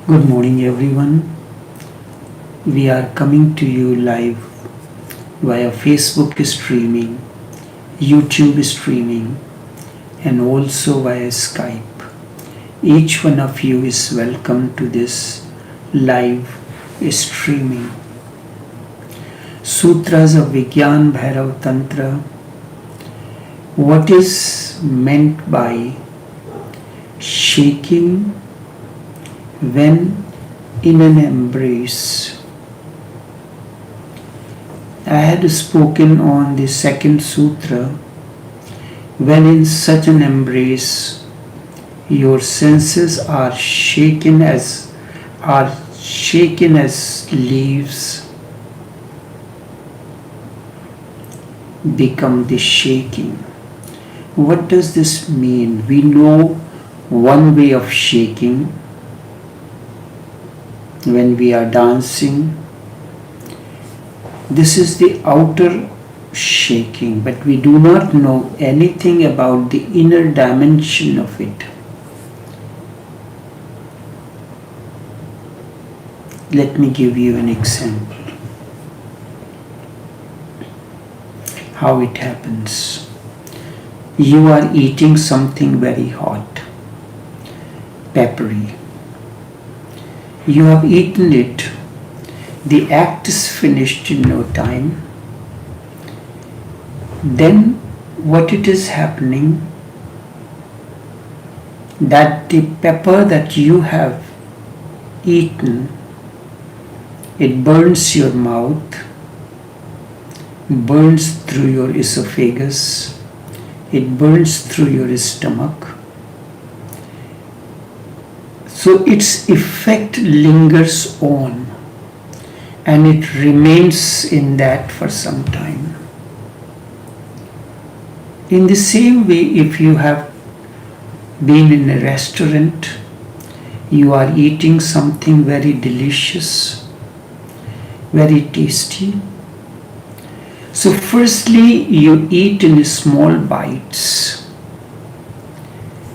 Good morning, everyone. We are coming to you live via Facebook streaming, YouTube streaming, and also via Skype. Each one of you is welcome to this live streaming. Sutras of Vigyan Bhairav Tantra. What is meant by shaking when in an embrace? I had spoken on the second sutra. When in such an embrace, your senses are shaken as leaves become the shaking. What does this mean? We know one way of shaking when we are dancing. This is the outer shaking, but we do not know anything about the inner dimension of it. Let me give you an example how it happens. You are eating something very hot, peppery. You have eaten it. The act is finished in no time. Then what it is happening, that the pepper that you have eaten, it burns your mouth, burns through your esophagus, it burns through your stomach. So its effect lingers on and it remains in that for some time. In the same way, if you have been in a restaurant, you are eating something very delicious, very tasty. So firstly, you eat in small bites,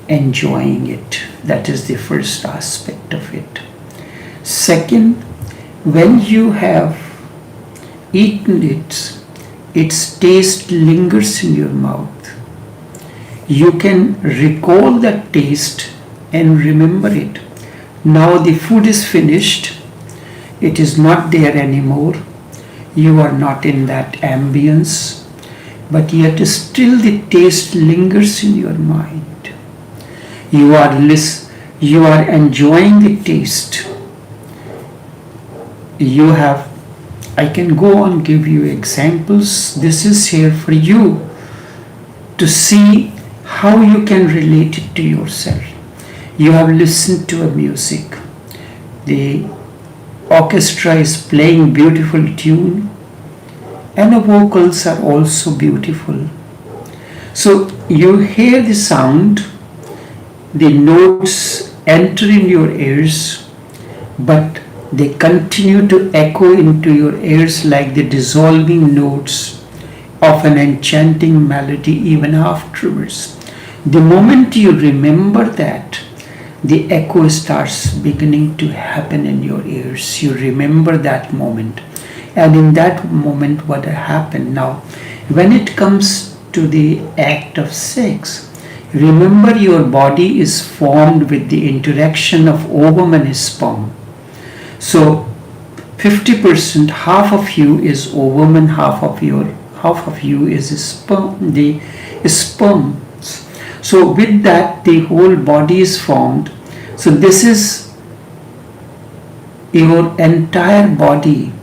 enjoying it. That is the first aspect of it. Second, when you have eaten it, its taste lingers in your mouth. You can recall that taste and remember it. Now the food is finished. It is not there anymore. You are not in that ambience, but yet still the taste lingers in your mind. You are enjoying the taste. I can go on give you examples. This is here for you to see how you can relate it to yourself. You have listened to a music. The orchestra is playing beautiful tune and the vocals are also beautiful. So you hear the sound, the notes enter in your ears, but they continue to echo into your ears like the dissolving notes of an enchanting melody even afterwards. The moment you remember that, the echo starts beginning to happen in your ears. You remember that moment. And in that moment, what happened? Now, when it comes to the act of sex, remember your body is formed with the interaction of ovum and sperm. So 50%, half of you is ovum and half of you is sperm, the sperms. So with that, the whole body is formed. So this is your entire body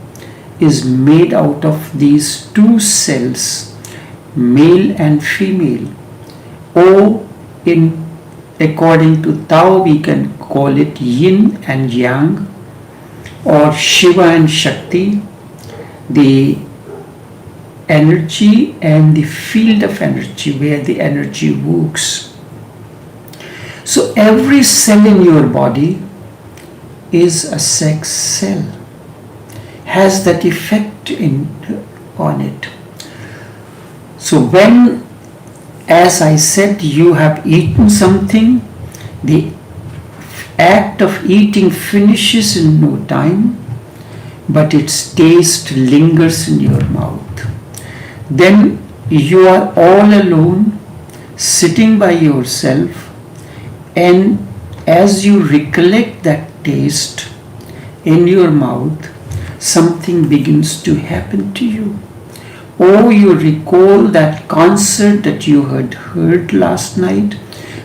is made out of these two cells, male and female. Or according to Tao, we can call it yin and yang, or Shiva and Shakti, the energy and the field of energy where the energy works. So every cell in your body is a sex cell, has that effect on it. So when, as I said, you have eaten something, the act of eating finishes in no time, but its taste lingers in your mouth. Then you are all alone, sitting by yourself, and as you recollect that taste in your mouth, something begins to happen to you. Oh, you recall that concert that you had heard last night,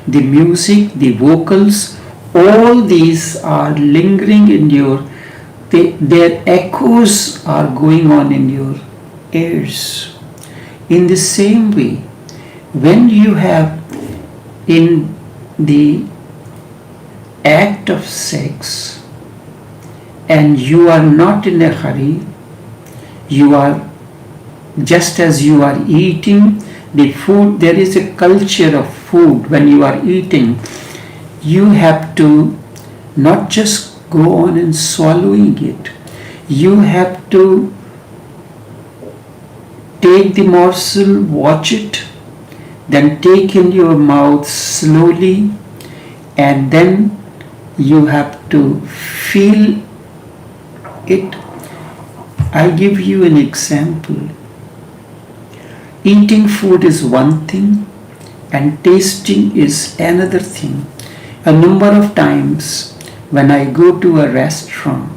the music, the vocals, all these are lingering in their echoes are going on in your ears. In the same way, when you have in the act of sex and you are not in a hurry, you are just as you are eating the food, there is a culture of food when you are eating. You have to not just go on and swallowing it. You have to take the morsel, watch it, then take in your mouth slowly, and then you have to feel it. I'll give you an example. Eating food is one thing and tasting is another thing. A number of times when I go to a restaurant,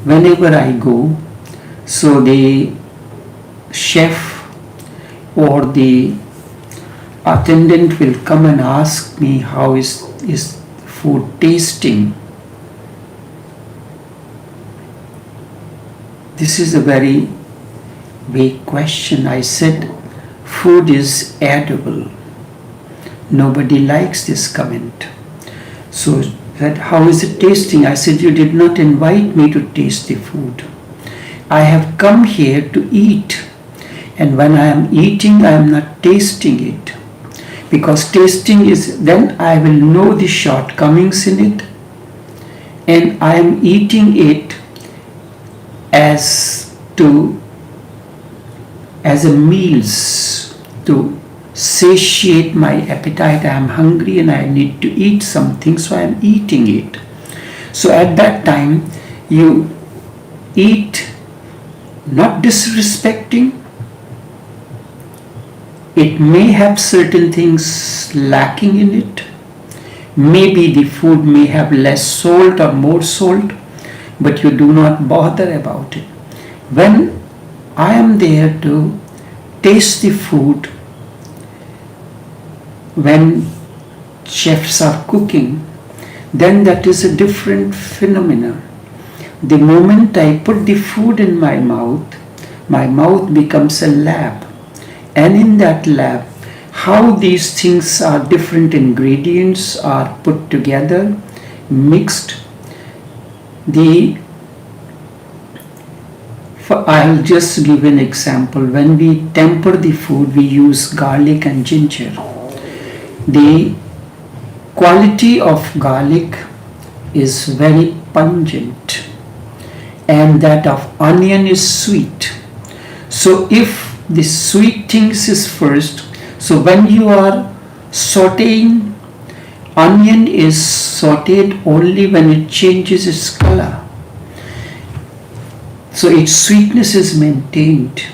whenever I go, so the chef or the attendant will come and ask me how is food tasting. This is a very vague question. I said, food is edible. Nobody likes this comment. So that how is it tasting? I said, you did not invite me to taste the food. I have come here to eat. And when I am eating, I am not tasting it. Because tasting is, then I will know the shortcomings in it. And I am eating it as a meals to satiate my appetite. I am hungry and I need to eat something, so I am eating it. So at that time, you eat not disrespecting. It may have certain things lacking in it. Maybe the food may have less salt or more salt, but you do not bother about it. When I am there to taste the food, when chefs are cooking, then that is a different phenomenon. The moment I put the food in my mouth becomes a lab. And in that lab, how these things are different ingredients are put together, mixed. I'll just give an example. When we temper the food, we use garlic and ginger. The quality of garlic is very pungent, and that of onion is sweet. So if the sweet things is first, so when you are sauteing, onion is sauteed only when it changes its color. So its sweetness is maintained,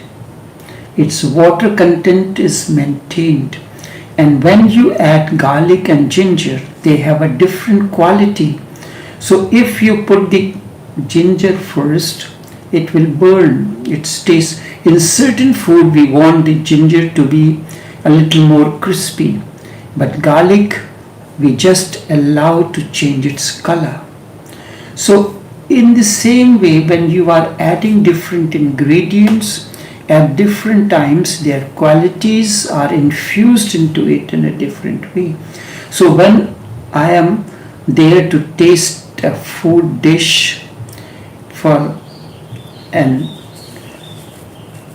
its water content is maintained. And when you add garlic and ginger, they have a different quality. So if you put the ginger first, it will burn its taste. In certain food, we want the ginger to be a little more crispy, but garlic, we just allow to change its color. So in the same way, when you are adding different ingredients at different times, their qualities are infused into it in a different way. So when I am there to taste a food dish for an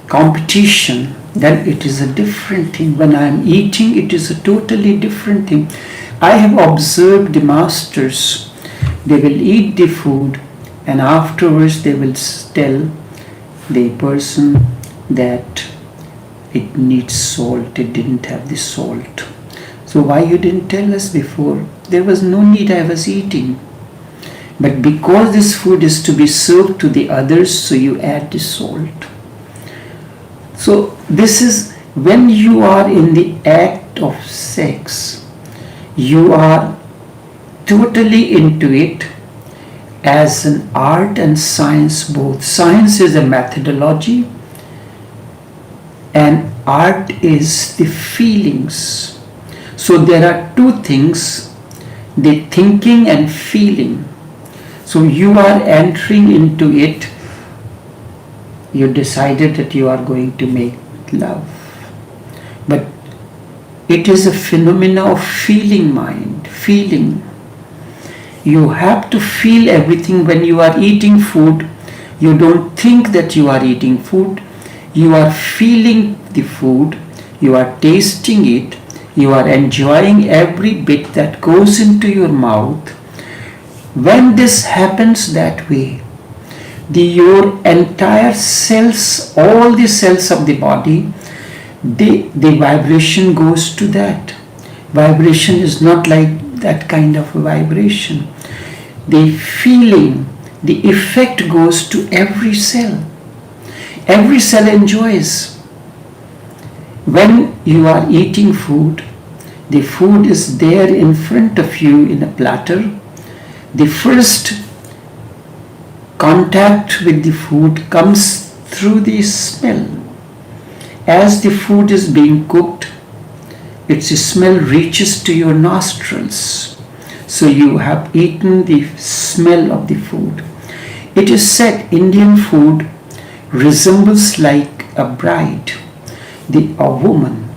competition, then it is a different thing. When I am eating, it is a totally different thing. I have observed the masters, they will eat the food and afterwards they will tell the person that it needs salt, it didn't have the salt. So why you didn't tell us before? There was no need, I was eating. But because this food is to be served to the others, so you add the salt. So this is when you are in the act of sex, you are totally into it as an art and science both. Science is a methodology and art is the feelings. So there are two things, the thinking and feeling. So you are entering into it, you decided that you are going to make love. But it is a phenomena of feeling mind, feeling. You have to feel everything when you are eating food. You don't think that you are eating food. You are feeling the food. You are tasting it. You are enjoying every bit that goes into your mouth. When this happens that way, your entire cells, all the cells of the body, the vibration goes to that. Vibration is not like that kind of a vibration. The feeling, the effect goes to every cell. Every cell enjoys. When you are eating food, the food is there in front of you in a platter. The first contact with the food comes through the smell. As the food is being cooked, its smell reaches to your nostrils. So you have eaten the smell of the food. It is said Indian food resembles like a bride, a woman.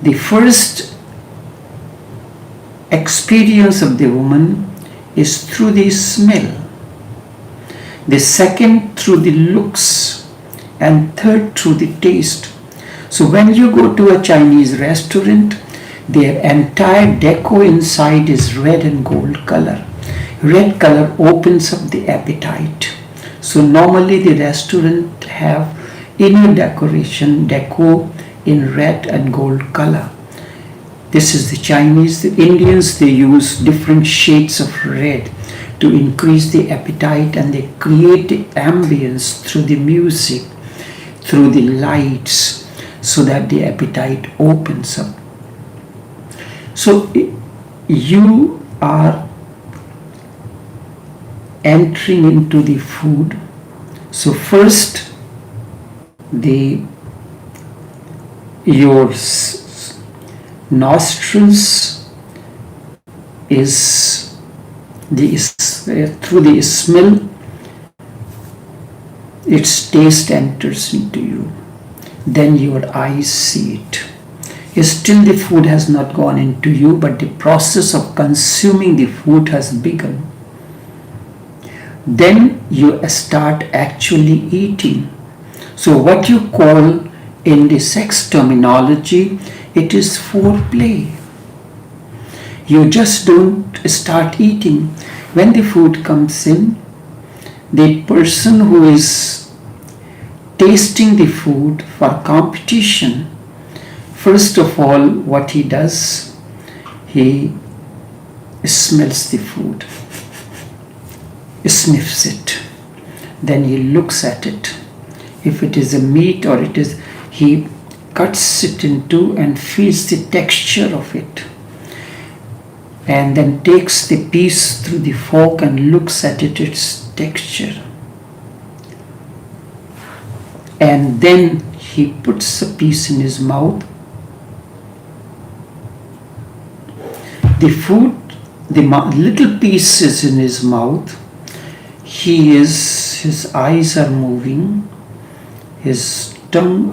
The first experience of the woman is through the smell, the second through the looks, and third through the taste. So when you go to a Chinese restaurant, their entire decor inside is red and gold color. Red color opens up the appetite. So normally the restaurant have inner decoration, decor in red and gold color. This is the Chinese. The Indians, they use different shades of red to increase the appetite, and they create the ambience through the music, through the lights, so that the appetite opens up. So you are entering into the food. So first your nostrils is through the smell, its taste enters into you. Then your eyes see it. Still the food has not gone into you, but the process of consuming the food has begun. Then you start actually eating. So what you call in the sex terminology, it is foreplay. You just don't start eating. When the food comes in, the person who is tasting the food for competition, first of all, what he does, he smells the food, sniffs it, then he looks at it. If it is a meat or he cuts it in two and feels the texture of it, and then takes the piece through the fork and looks at it, its texture. And then he puts a piece in his mouth. The food, the little piece is in his mouth. His eyes are moving. His tongue,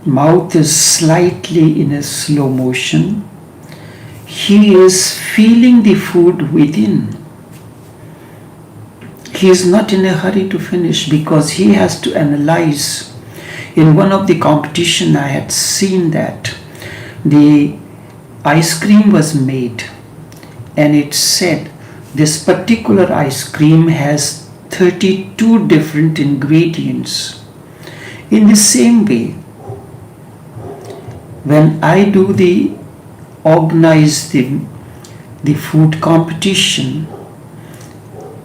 mouth is slightly in a slow motion. He is feeling the food within. He is not in a hurry to finish because he has to analyze. In one of the competition I had seen that the ice cream was made and it said this particular ice cream has 32 different ingredients. In the same way, When I do organize the food competition,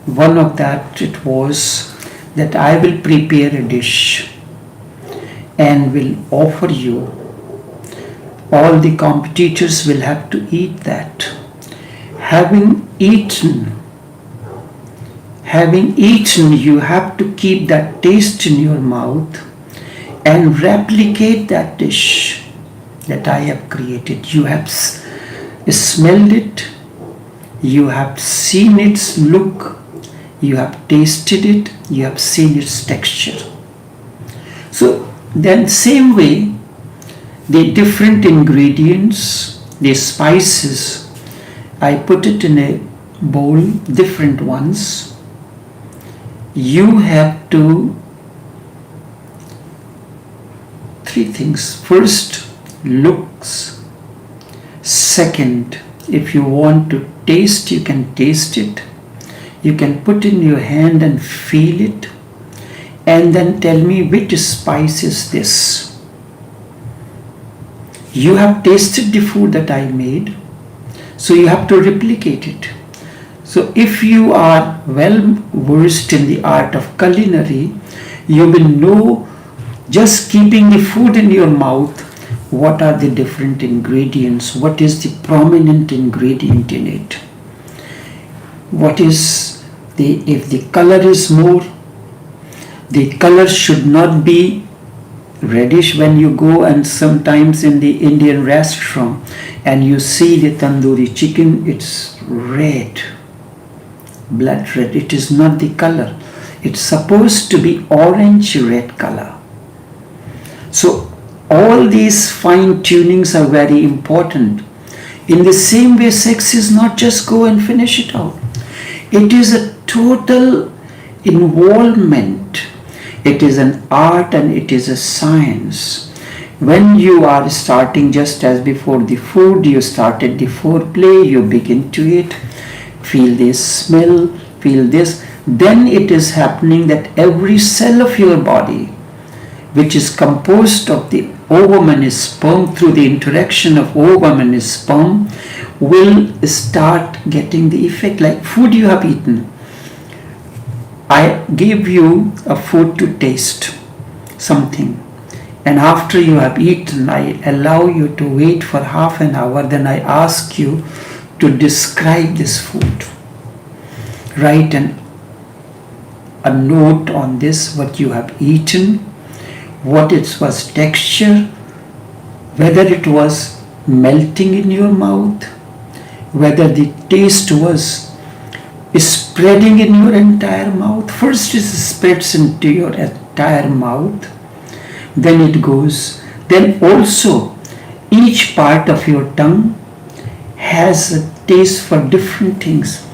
one of that it was that I will prepare a dish and will offer you. All the competitors will have to eat that. Having eaten, you have to keep that taste in your mouth and replicate that dish that I have created. You have smelled it, you have seen its look, you have tasted it, you have seen its texture. So then same way, the different ingredients, the spices, I put it in a bowl, different ones. You have to, three things. First, looks. Second, if you want to taste, you can taste it. You can put in your hand and feel it. And then tell me which spice is this. You have tasted the food that I made, so you have to replicate it. So if you are well versed in the art of culinary, you will know, just keeping the food in your mouth, what are the different ingredients, what is the prominent ingredient in it. What is if the color is more, the color should not be reddish. When you go and sometimes in the Indian restaurant and you see the tandoori chicken, it's red, blood red. It is not the color. It's supposed to be orange red color. So all these fine tunings are very important. In the same way, sex is not just go and finish it out. It is a total involvement. It is an art and it is a science. When you are starting, just as before the food, you started the foreplay, you begin to eat, feel this smell, feel this. Then it is happening that every cell of your body, which is composed of the ovum and sperm, through the interaction of ovum and sperm, will start getting the effect. Like food you have eaten, I give you a food to taste something, and after you have eaten, I allow you to wait for half an hour. Then I ask you to describe this food. Write a note on this, what you have eaten, what it was texture, whether it was melting in your mouth, whether the taste was spreading in your entire mouth. First it spreads into your entire mouth, then it goes. Then also each part of your tongue has a taste for different things.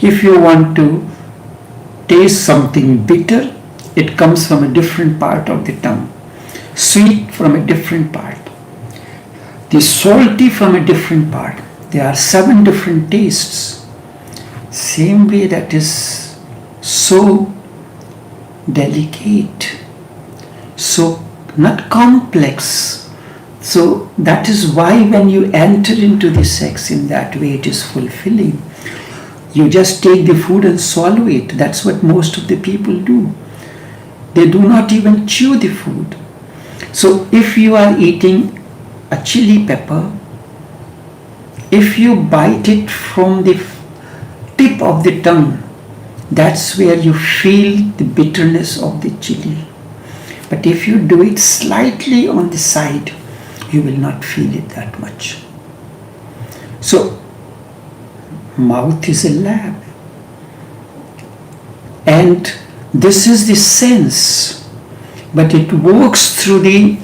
If you want to taste something bitter, it comes from a different part of the tongue. Sweet from a different part. The salty from a different part. There are 7 different tastes. Same way, that is so delicate, so not complex. So that is why when you enter into the sex in that way, it is fulfilling. You just take the food and swallow it. That's what most of the people do. They do not even chew the food. So if you are eating a chili pepper, if you bite it from the tip of the tongue, that's where you feel the bitterness of the chili. But if you do it slightly on the side, you will not feel it that much. So mouth is a lab, and this is the sense, but it works through the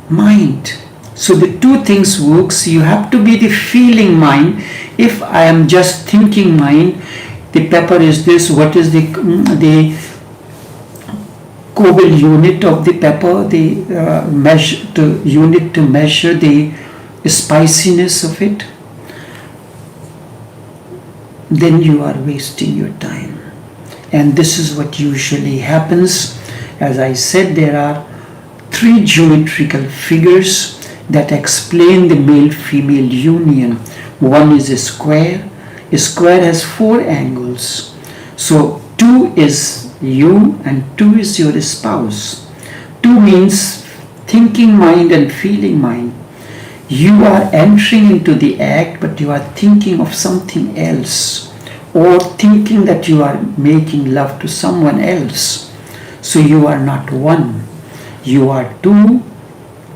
mind. So the two things works. You have to be the feeling mind. If I am just thinking mind, the pepper is this, what is the Scoville unit of the pepper, the unit to measure the spiciness of it, then you are wasting your time. And this is what usually happens. As I said, there are 3 geometrical figures, that explain the male-female union. One is a square. A square has 4 angles. So 2 is you and 2 is your spouse. 2 means thinking mind and feeling mind. You are entering into the act, but you are thinking of something else, or thinking that you are making love to someone else. So you are not one. You are 2,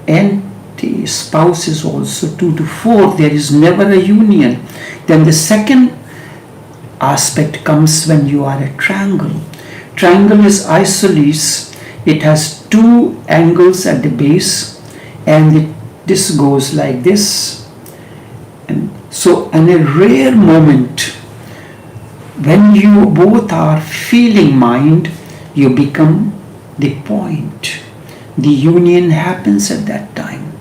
and the spouse is also 2 to 4. There is never a union. Then the second aspect comes when you are a triangle. Triangle is isosceles. It has 2 angles at the base, and this goes like this. And so in a rare moment, when you both are feeling mind, you become the point. The union happens at that time.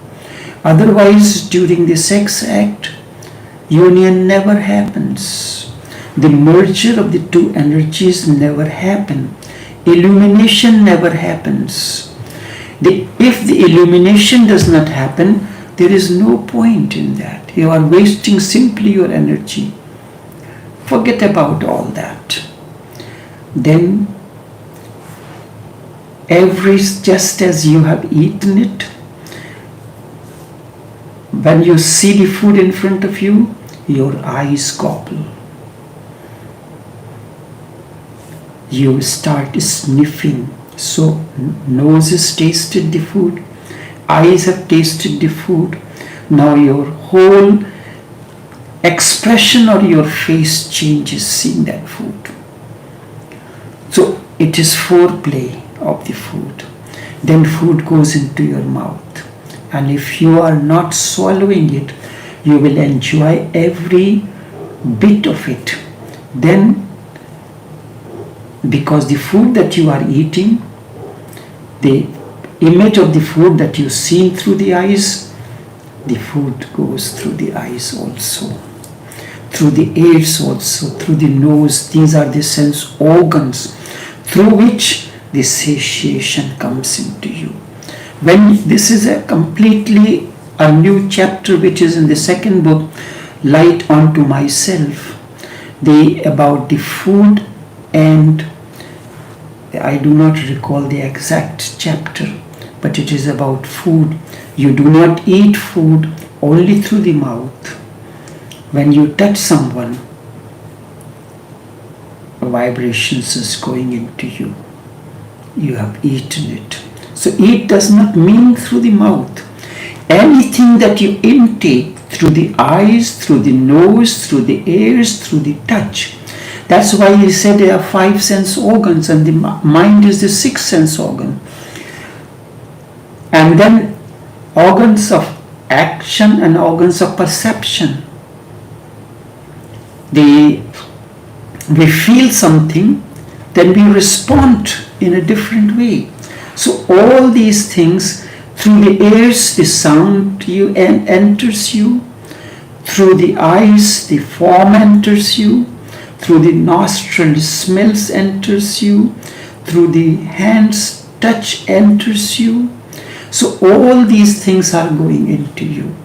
Otherwise, during the sex act, union never happens. The merger of the 2 energies never happen. Illumination never happens. If the illumination does not happen, there is no point in that. You are wasting simply your energy. Forget about all that. Then, just as you have eaten it, when you see the food in front of you, your eyes gobble. You start sniffing. So nose has tasted the food, eyes have tasted the food. Now your whole expression or your face changes seeing that food. So it is foreplay of the food. Then food goes into your mouth. And if you are not swallowing it, you will enjoy every bit of it. Then, because the food that you are eating, the image of the food that you see through the eyes, the food goes through the eyes also, through the ears also, through the nose. These are the sense organs through which the satiation comes into you. When this is a completely a new chapter which is in the second book, Light Onto Myself, about the food, and I do not recall the exact chapter, but it is about food. You do not eat food only through the mouth. When you touch someone, vibrations is going into you. You have eaten it. So eat does not mean through the mouth. Anything that you intake through the eyes, through the nose, through the ears, through the touch. That's why he said there are 5 sense organs, and the mind is the 6th sense organ. And then organs of action and organs of perception. We feel something, then we respond in a different way. So all these things, through the ears, the sound enters you. Through the eyes, the form enters you. Through the nostril, smells enters you. Through the hands, touch enters you. So all these things are going into you.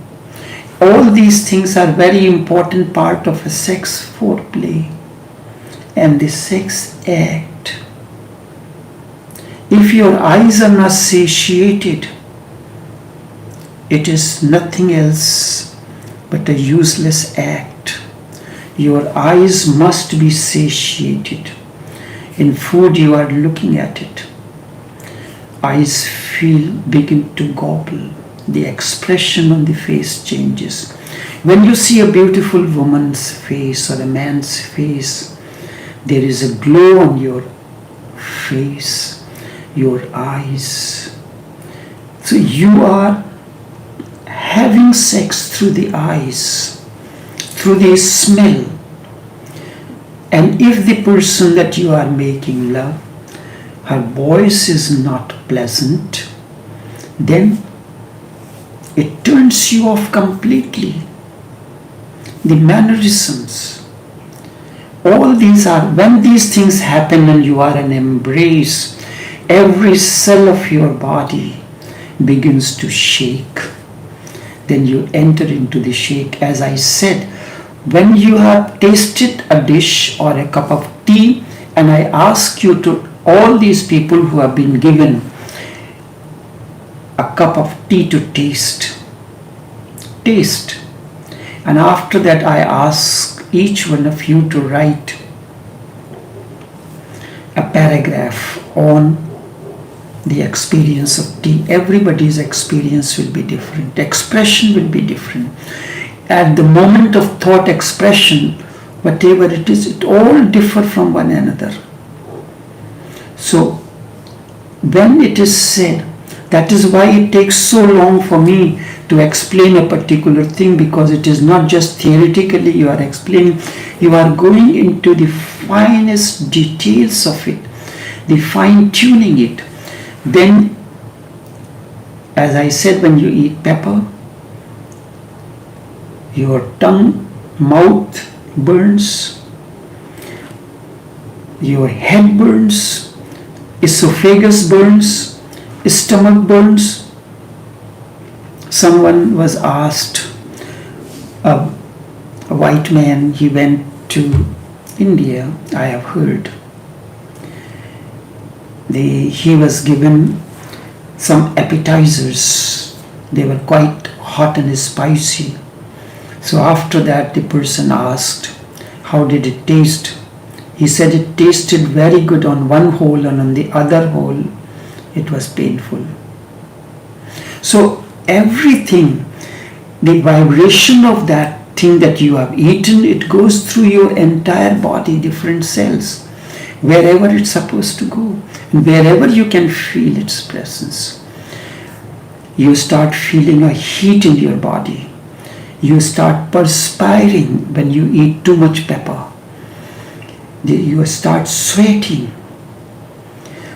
All these things are very important part of a sex foreplay and the sex act. If your eyes are not satiated, it is nothing else but a useless act. Your eyes must be satiated. In food you are looking at it. Eyes begin to gobble. The expression on the face changes. When you see a beautiful woman's face or a man's face, there is a glow on your face, your eyes. So you are having sex through the eyes, through the smell. And if the person that you are making love, her voice is not pleasant, then it turns you off completely. The mannerisms, all these are, when these things happen and you are in embrace, every cell of your body begins to shake. then you enter into the shake. As I said, when you have tasted a dish or a cup of tea, and I ask you to, all these people who have been given a cup of tea to taste, and after that I ask each one of you to write a paragraph on the experience of tea. Everybody's experience will be different, expression will be different. At the moment of thought expression, whatever it is, it all differ from one another. So when it is said, that is why it takes so long for me to explain a particular thing, because it is not just theoretically you are explaining, you are going into the finest details of it, the fine tuning it. Then, as I said, when you eat pepper, your tongue, mouth burns, your head burns, esophagus burns, stomach burns. Someone was asked, a white man, he went to India, I have heard. He was given some appetizers. They were quite hot and spicy. So after that, the person asked, how did it taste? He said it tasted very good on one hole, and on the other hole, it was painful. So everything, the vibration of that thing that you have eaten, it goes through your entire body, different cells, wherever it's supposed to go, and wherever you can feel its presence. You start feeling a heat in your body. You start perspiring when you eat too much pepper. You start sweating.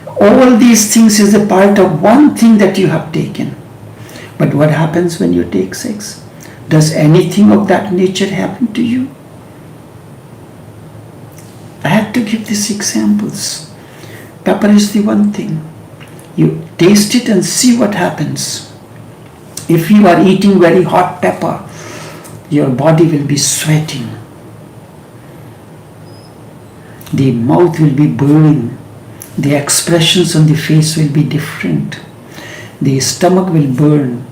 All these things is a part of one thing that you have taken. But what happens when you take sex? Does anything of that nature happen to you? I have to give these examples. Pepper is the one thing. You taste it and see what happens. If you are eating very hot pepper, your body will be sweating. The mouth will be burning. The expressions on the face will be different. The stomach will burn.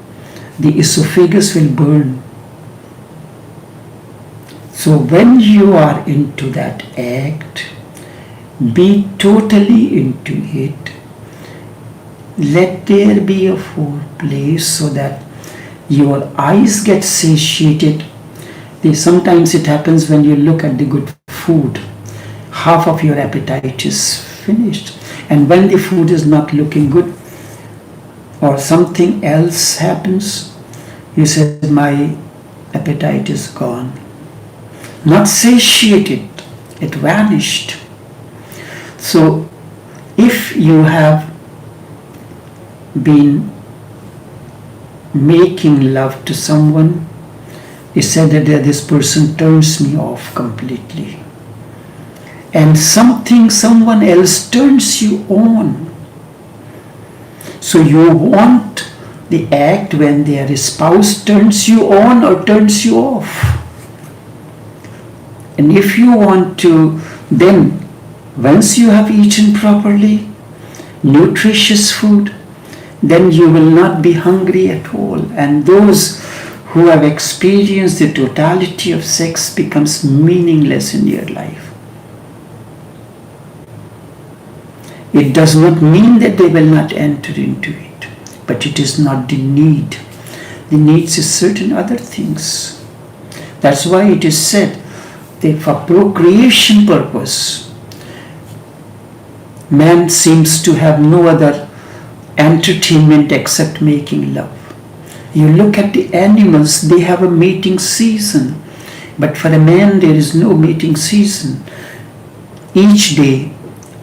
The esophagus will burn. So when you are into that act, be totally into it. Let there be a foreplay so that your eyes get satiated. Sometimes it happens when you look at the good food. Half of your appetite is finished. And when the food is not looking good, or something else happens, you say, my appetite is gone. Not satiated, it vanished. So if you have been making love to someone, he said that this person turns me off completely. And someone else turns you on. So you want the act when their spouse turns you on or turns you off. And if you want to, then once you have eaten properly, nutritious food, then you will not be hungry at all. And those who have experienced the totality of sex becomes meaningless in your life. It does not mean that they will not enter into it, but it is not the need. The needs is certain other things. That's why it is said that for procreation purpose, man seems to have no other entertainment except making love. You look at the animals, they have a mating season, but for a man there is no mating season. Each day,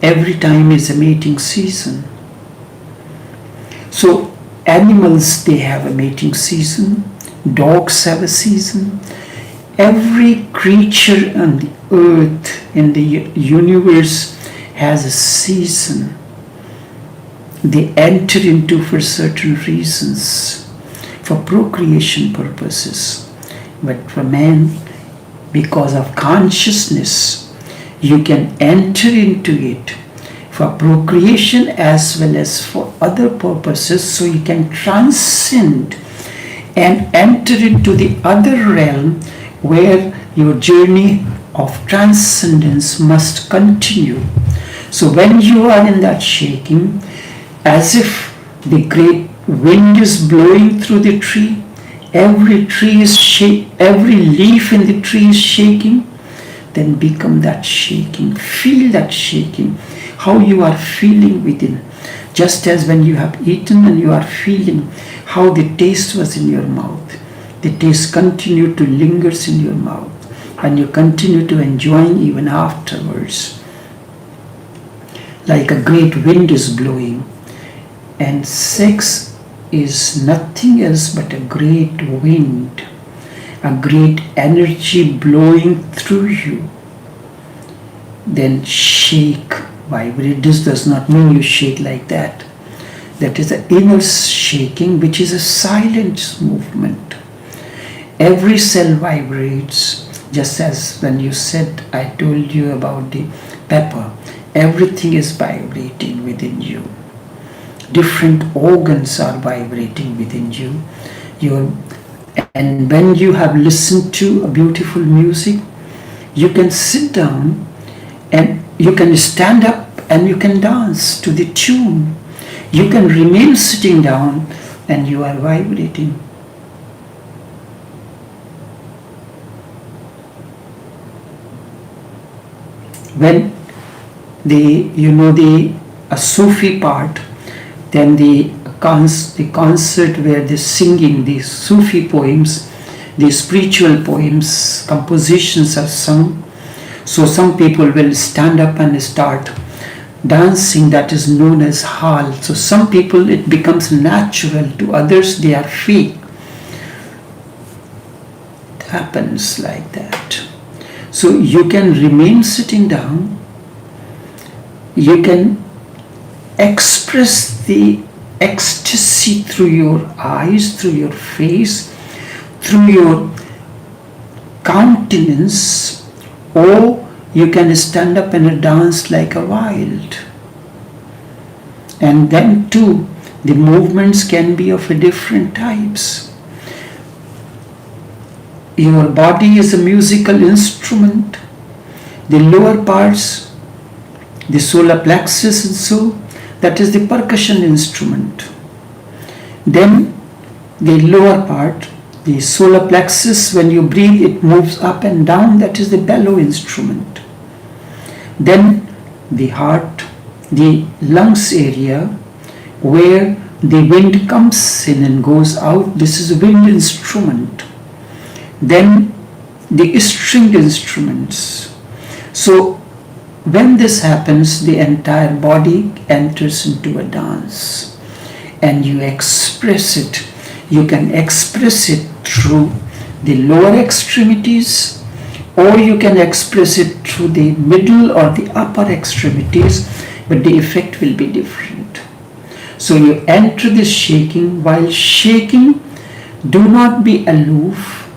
every time is a mating season. So animals, they have a mating season. Dogs have a season. Every creature on the earth, in the universe, has a season. They enter into for certain reasons. for procreation purposes. But for man, because of consciousness, you can enter into it for procreation as well as for other purposes, so you can transcend and enter into the other realm where your journey of transcendence must continue. So when you are in that shaking, as if the great wind is blowing through the tree, every leaf in the tree is shaking, then become that shaking. Feel that shaking, how you are feeling within. Just as when you have eaten and you are feeling how the taste was in your mouth. The taste continued to linger in your mouth and you continue to enjoy even afterwards. Like a great wind is blowing. And sex is nothing else but a great wind, a great energy blowing through you. Then shake, vibrate. This does not mean you shake like that. That is the inner shaking, which is a silent movement. Every cell vibrates, just as when you said, I told you about the pepper. Everything is vibrating within you. Different organs are vibrating within you. And when you have listened to a beautiful music, you can sit down and you can stand up and you can dance to the tune. You can remain sitting down and you are vibrating. When a Sufi part, then the concert where they're singing the Sufi poems, the spiritual poems, compositions are sung. So some people will stand up and start dancing, that is known as hal. So some people it becomes natural, to others they are fake. It happens like that. So you can remain sitting down, you can express the ecstasy through your eyes, through your face, through your countenance, or you can stand up and dance like a wild. And then too, the movements can be of different types. Your body is a musical instrument. The lower parts, the solar plexus and so, that is the percussion instrument. Then the lower part, the solar plexus, when you breathe, it moves up and down, that is the bellow instrument. Then the heart, the lungs area, where the wind comes in and goes out, this is a wind instrument. Then the string instruments. So when this happens, the entire body enters into a dance and you express it. You can express it through the lower extremities, or you can express it through the middle or the upper extremities, but the effect will be different. So you enter this shaking. While shaking, do not be aloof.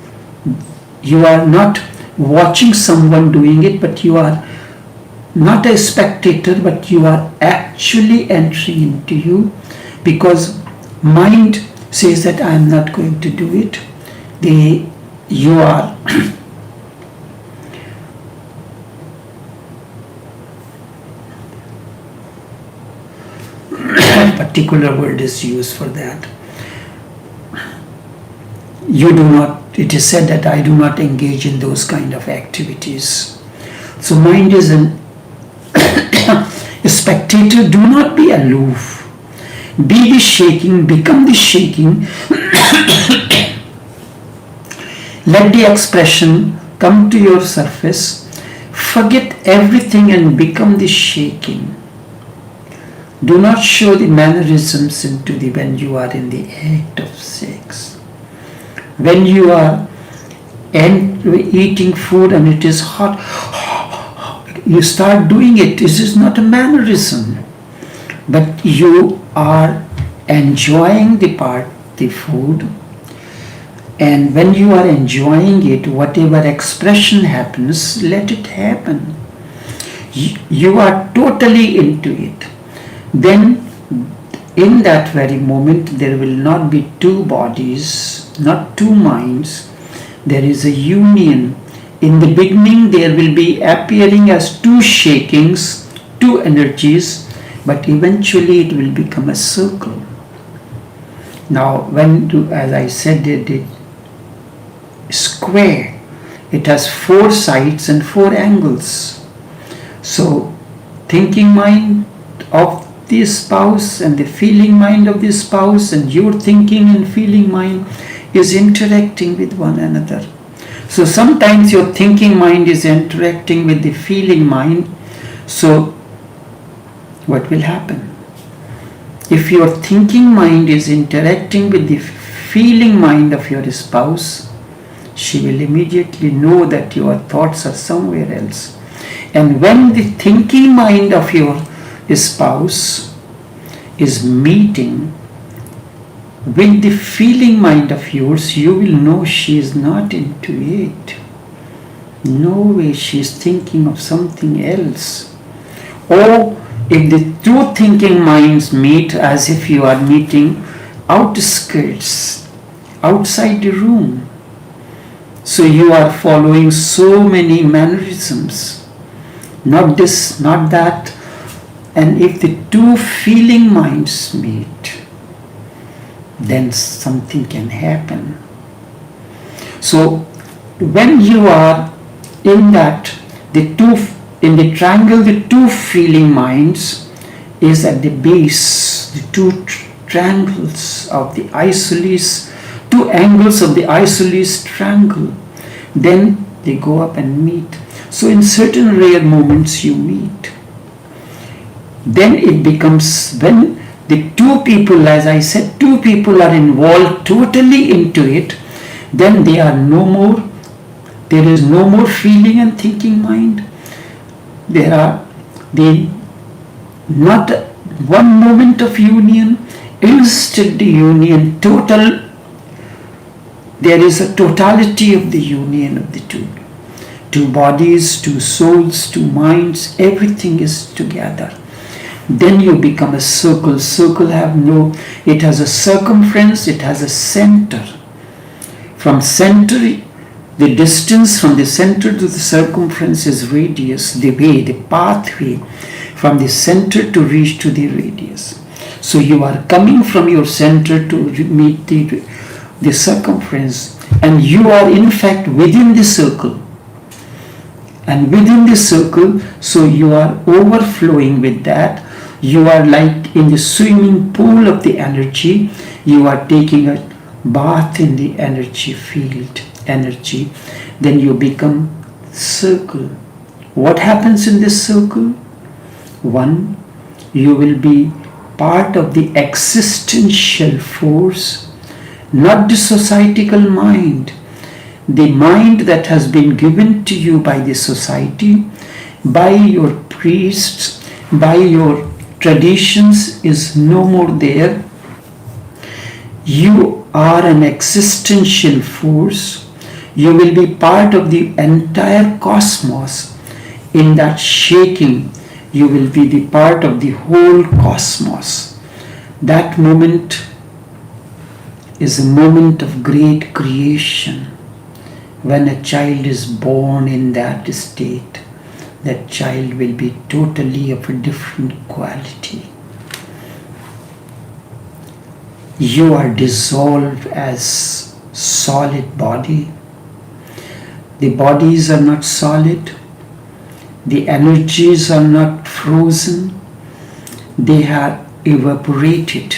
You are not watching someone doing it, but you are not a spectator, but you are actually entering into you, because mind says that I am not going to do it. You are particular word is used for that. You do not, it is said that I do not engage in those kind of activities. So mind is a spectator. Do not be aloof. Be the shaking, become the shaking. Let the expression come to your surface. Forget everything and become the shaking. Do not show the mannerisms into when you are in the act of sex. When you are eating food and it is hot, you start doing it. This is not a mannerism, but you are enjoying the food, And when you are enjoying it, whatever expression happens, let it happen. You are totally into it. Then in that very moment, there will not be two bodies, not two minds. There is a union. In the beginning, there will be appearing as two shakings, two energies, but eventually it will become a circle. Now, as I said, the square, it has 4 sides and 4 angles. So, thinking mind of the spouse and the feeling mind of the spouse and your thinking and feeling mind is interacting with one another. So sometimes your thinking mind is interacting with the feeling mind. So what will happen? If your thinking mind is interacting with the feeling mind of your spouse, she will immediately know that your thoughts are somewhere else. And when the thinking mind of your spouse is meeting with the feeling mind of yours, you will know she is not into it. No way, she is thinking of something else. Or if the two thinking minds meet as if you are meeting outskirts, outside the room. So you are following so many mannerisms. Not this, not that. And if the two feeling minds meet, then something can happen. So when you are in that, in the triangle, the two feeling minds is at the base, the two triangles of the isosceles, two angles of the isosceles triangle. Then they go up and meet. So in certain rare moments you meet. Then it becomes, when the two people, as I said, two people are involved totally into it, then they are no more, there is no more feeling and thinking mind. Not one moment of union, instant union, total, there is a totality of the union of the two. Two bodies, two souls, two minds, everything is together. Then you become a circle. Circle it has a circumference, it has a center. From center, the distance from the center to the circumference is radius, the pathway from the center to reach to the radius. So you are coming from your center to meet the circumference, and you are in fact within the circle. And within the circle, so you are overflowing with that. You are like in the swimming pool of the energy. You are taking a bath in the energy field, energy. Then you become circle. What happens in this circle? One, you will be part of the existential force, not the societal mind. The mind that has been given to you by the society, by your priests, by your traditions is no more there. You are an existential force. You will be part of the entire cosmos. In that shaking, you will be the part of the whole cosmos. That moment is a moment of great creation. When a child is born in that state, that child will be totally of a different quality. You are dissolved as solid body. The bodies are not solid. The energies are not frozen. They have evaporated.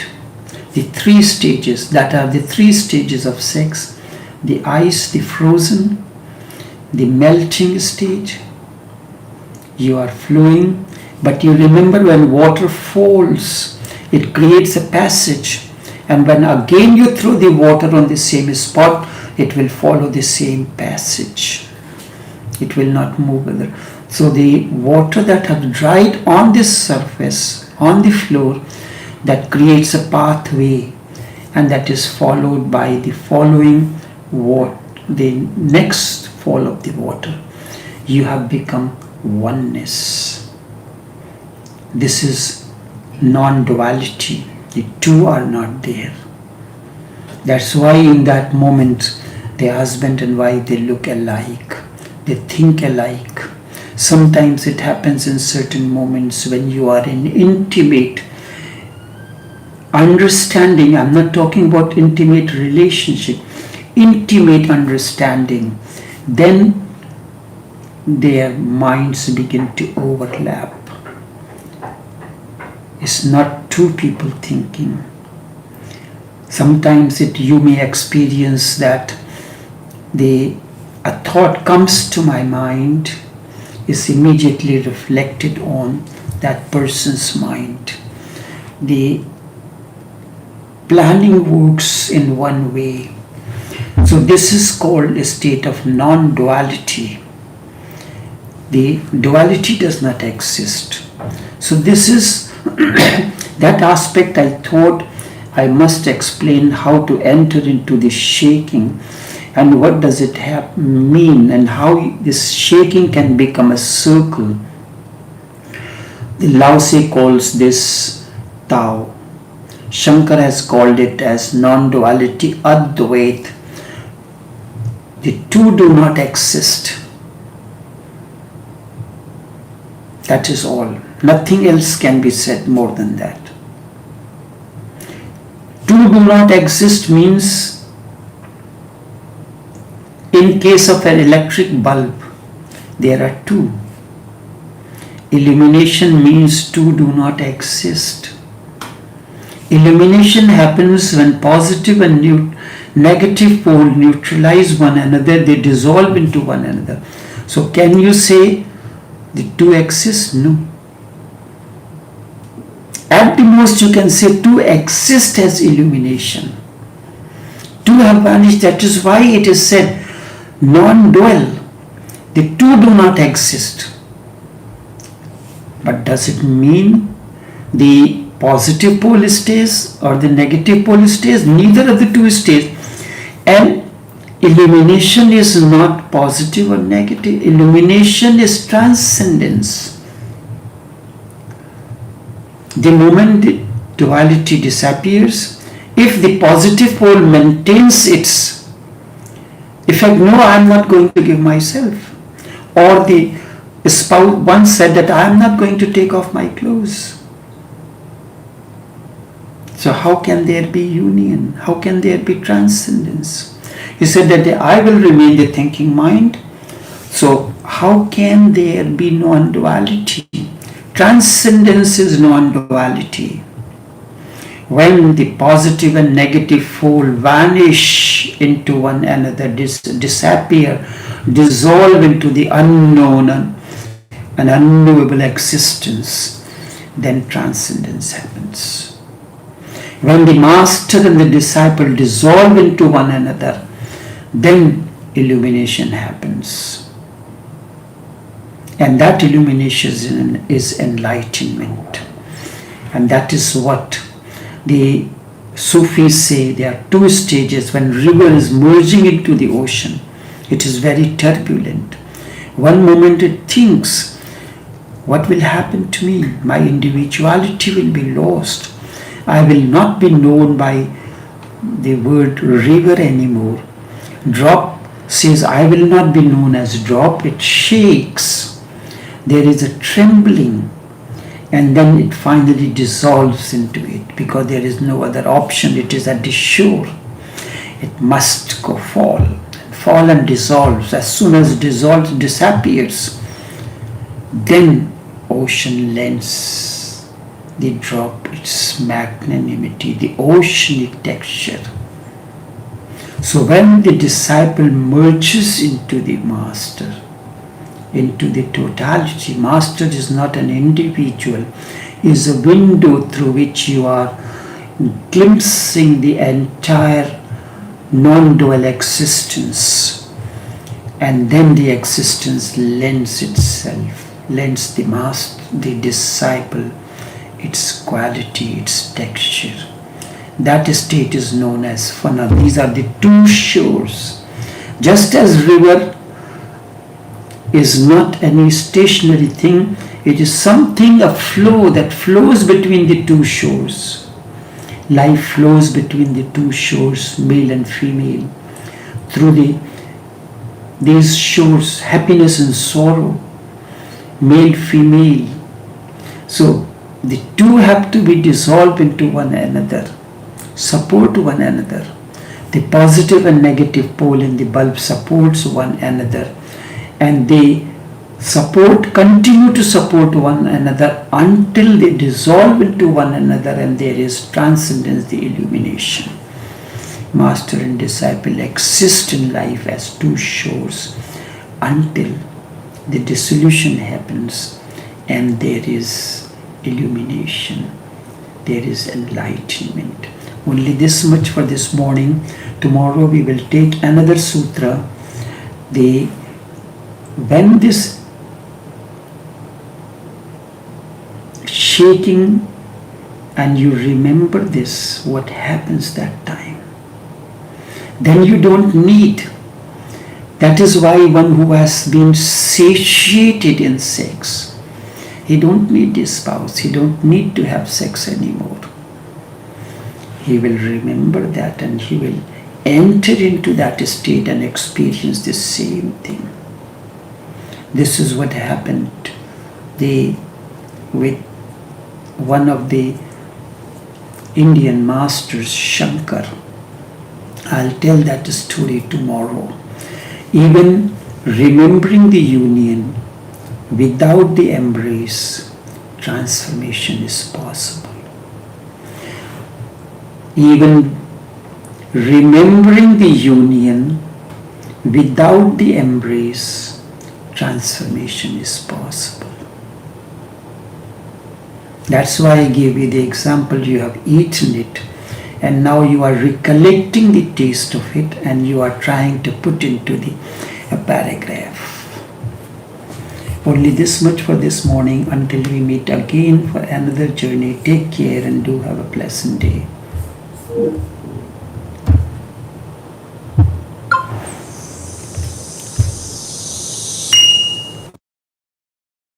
The 3 stages, that are the 3 stages of sex, the ice, the frozen, the melting stage. You are flowing, but you remember when water falls, it creates a passage, and when again you throw the water on the same spot, it will follow the same passage. It will not move other. So the water that has dried on this surface, on the floor, that creates a pathway, and that is followed by the following the next fall of the water, you have become oneness. This is non-duality. The two are not there. That's why in that moment, the husband and wife, they look alike. They think alike. Sometimes it happens in certain moments when you are in intimate understanding. I'm not talking about intimate relationship. Intimate understanding. Then their minds begin to overlap. It's not two people thinking. Sometimes you may experience that a thought comes to my mind, is immediately reflected on that person's mind. The planning works in one way. So this is called a state of non-duality. The duality does not exist. So this is that aspect I thought I must explain, how to enter into this shaking and what does it mean, and how this shaking can become a circle. The Lao-tse calls this Tao. Shankara has called it as non-duality, Advait. The two do not exist. That is all. Nothing else can be said more than that. Two do not exist means, in case of an electric bulb, there are two. Illumination means two do not exist. Illumination happens when positive and negative pole neutralize one another, they dissolve into one another. So can you say the two exist? No. At the most you can say two exist as illumination. Two have vanished. That is why it is said non-dual. The two do not exist. But does it mean the positive pole stays or the negative pole stays? Neither of the two stays. And illumination is not positive or negative. Illumination is transcendence. The moment the duality disappears, if the positive pole maintains its effect, no, I am not going to give myself. Or the spouse once said that I am not going to take off my clothes. So how can there be union? How can there be transcendence? He said that I will remain the thinking mind. So how can there be non-duality? Transcendence is non-duality. When the positive and negative pole vanish into one another, disappear, dissolve into the unknown and unknowable existence, then transcendence happens. When the master and the disciple dissolve into one another, then illumination happens. And that illumination is enlightenment. And that is what the Sufis say. There are two stages. When river is merging into the ocean, it is very turbulent. One moment it thinks, what will happen to me? My individuality will be lost. I will not be known by the word river anymore. Drop says, I will not be known as drop. It shakes. There is a trembling, and then it finally dissolves into it because there is no other option. It is at the shore. It must fall and dissolves. As soon as it dissolves, disappears, then ocean lends the drop its magnanimity, the oceanic texture. So when the disciple merges into the master, into the totality, master is not an individual, is a window through which you are glimpsing the entire non-dual existence, and then the existence lends itself, lends the master, the disciple, its quality, its texture. That state is known as fana. These are the two shores. Just as river is not any stationary thing, it is something, a flow that flows between the two shores. Life flows between the two shores, male and female. Through these shores, happiness and sorrow, male, female. So the two have to be dissolved into one another, support one another. The positive and negative pole in the bulb supports one another, and they continue to support one another until they dissolve into one another and there is transcendence, the illumination. Master and disciple exist in life as two shores until the dissolution happens and there is illumination, there is enlightenment. Only this much for this morning. Tomorrow we will take another sutra. When this shaking and you remember this, what happens that time? Then you don't need. That is why one who has been satiated in sex, he don't need his spouse, he don't need to have sex anymore. He will remember that and he will enter into that state and experience the same thing. This is what happened with one of the Indian masters, Shankar. I'll tell that story tomorrow. Even remembering the union without the embrace, transformation is possible. Even remembering the union without the embrace, transformation is possible. That's why I gave you the example. You have eaten it and now you are recollecting the taste of it and you are trying to put into a paragraph. Only this much for this morning. Until we meet again for another journey, take care and do have a pleasant day.